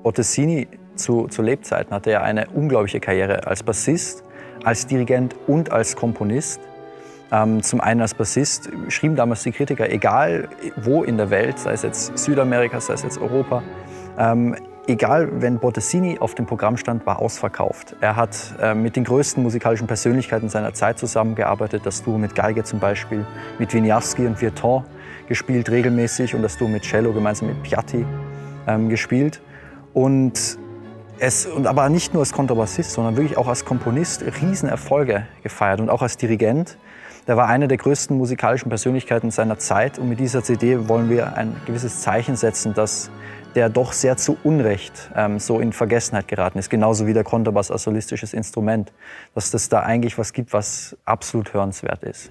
Bottesini zu Lebzeiten hatte er eine unglaubliche Karriere als Bassist, als Dirigent und als Komponist. Zum einen als Bassist schrieben damals die Kritiker, egal wo in der Welt, sei es jetzt Südamerika, sei es jetzt Europa, egal, wenn Bottesini auf dem Programm stand, war ausverkauft. Er hat mit den größten musikalischen Persönlichkeiten seiner Zeit zusammengearbeitet, das Duo mit Geige zum Beispiel, mit Wieniawski und Vieuxtemps gespielt regelmäßig und das Duo mit Cello gemeinsam mit Piatti gespielt. Und aber nicht nur als Kontrabassist, sondern wirklich auch als Komponist Riesenerfolge gefeiert und auch als Dirigent. Der war eine der größten musikalischen Persönlichkeiten seiner Zeit und mit dieser CD wollen wir ein gewisses Zeichen setzen, dass der doch sehr zu Unrecht so in Vergessenheit geraten ist, genauso wie der Kontrabass als solistisches Instrument, dass es da eigentlich was gibt, was absolut hörenswert ist.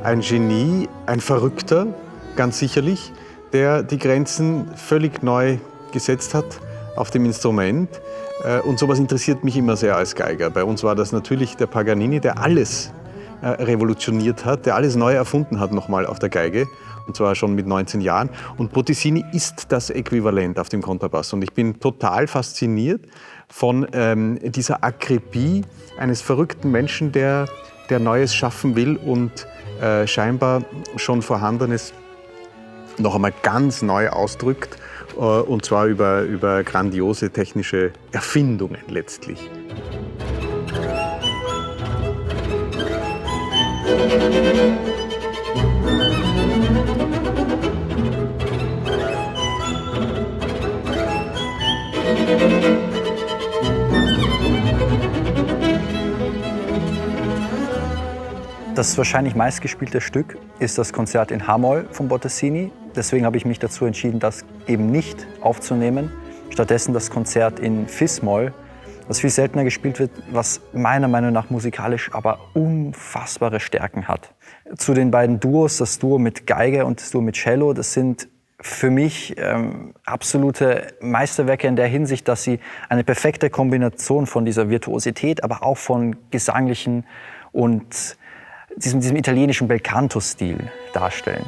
Ein Genie, ein Verrückter, ganz sicherlich, der die Grenzen völlig neu gesetzt hat auf dem Instrument. Und sowas interessiert mich immer sehr als Geiger. Bei uns war das natürlich der Paganini, der alles revolutioniert hat, der alles neu erfunden hat nochmal auf der Geige. Und zwar schon mit 19 Jahren. Und Bottesini ist das Äquivalent auf dem Kontrabass. Und ich bin total fasziniert von dieser Akribie eines verrückten Menschen, der Neues schaffen will und scheinbar schon Vorhandenes noch einmal ganz neu ausdrückt, und zwar über grandiose technische Erfindungen letztlich. Das wahrscheinlich meistgespielte Stück ist das Konzert in H-Moll von Bottesini. Deswegen habe ich mich dazu entschieden, das eben nicht aufzunehmen. Stattdessen das Konzert in Fis-Moll, das viel seltener gespielt wird, was meiner Meinung nach musikalisch aber unfassbare Stärken hat. Zu den beiden Duos, das Duo mit Geige und das Duo mit Cello, das sind für mich absolute Meisterwerke in der Hinsicht, dass sie eine perfekte Kombination von dieser Virtuosität, aber auch von gesanglichen und diesem italienischen Belcanto-Stil darstellen.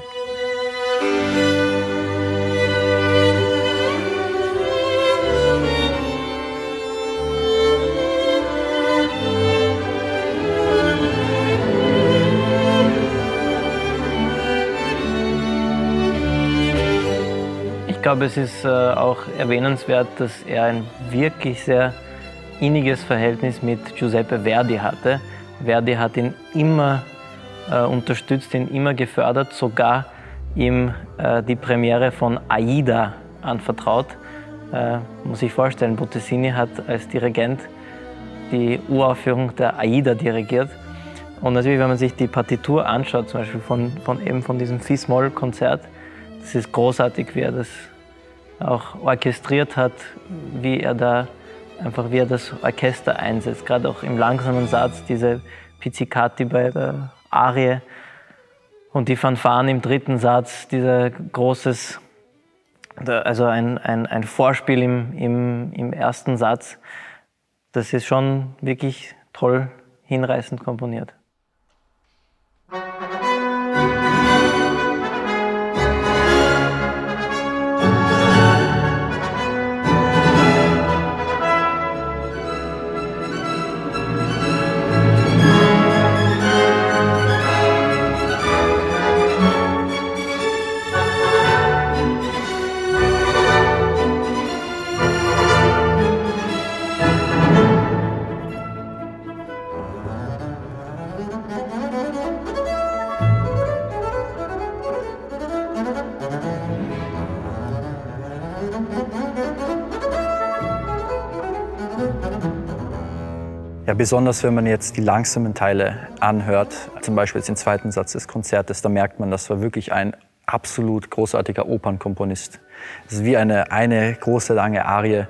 Ich glaube, es ist auch erwähnenswert, dass er ein wirklich sehr inniges Verhältnis mit Giuseppe Verdi hatte. Verdi hat ihn immer unterstützt, ihn immer gefördert, sogar ihm die Premiere von Aida anvertraut. Muss ich vorstellen, Bottesini hat als Dirigent die Uraufführung der Aida dirigiert. Und natürlich, wenn man sich die Partitur anschaut, zum Beispiel von diesem Fis-Moll-Konzert, das ist großartig, wie er das auch orchestriert hat, wie er das Orchester einsetzt, gerade auch im langsamen Satz, diese Pizzicati bei der Arie und die Fanfaren im dritten Satz, dieser also ein Vorspiel im ersten Satz, das ist schon wirklich toll, hinreißend komponiert. Ja, besonders wenn man jetzt die langsamen Teile anhört, zum Beispiel jetzt den zweiten Satz des Konzertes, da merkt man, das war wirklich ein absolut großartiger Opernkomponist. Es ist wie eine große, lange Arie.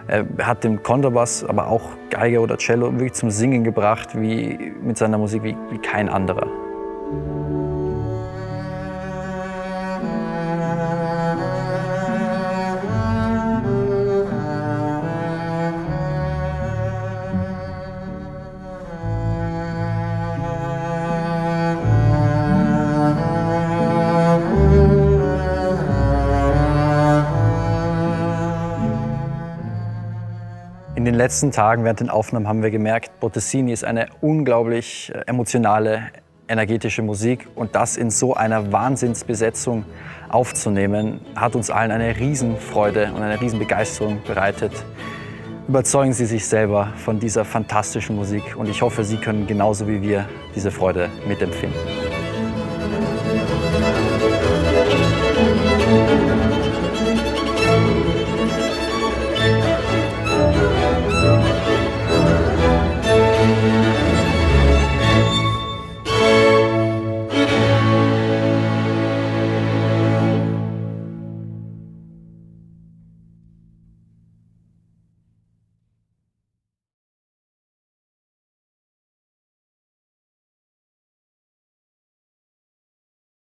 Er hat den Kontrabass, aber auch Geige oder Cello wirklich zum Singen gebracht, wie mit seiner Musik wie kein anderer. letzten Tagen während den Aufnahmen haben wir gemerkt, Bottesini ist eine unglaublich emotionale, energetische Musik. Und das in so einer Wahnsinnsbesetzung aufzunehmen, hat uns allen eine Riesenfreude und eine Riesenbegeisterung bereitet. Überzeugen Sie sich selber von dieser fantastischen Musik und ich hoffe, Sie können genauso wie wir diese Freude mitempfinden.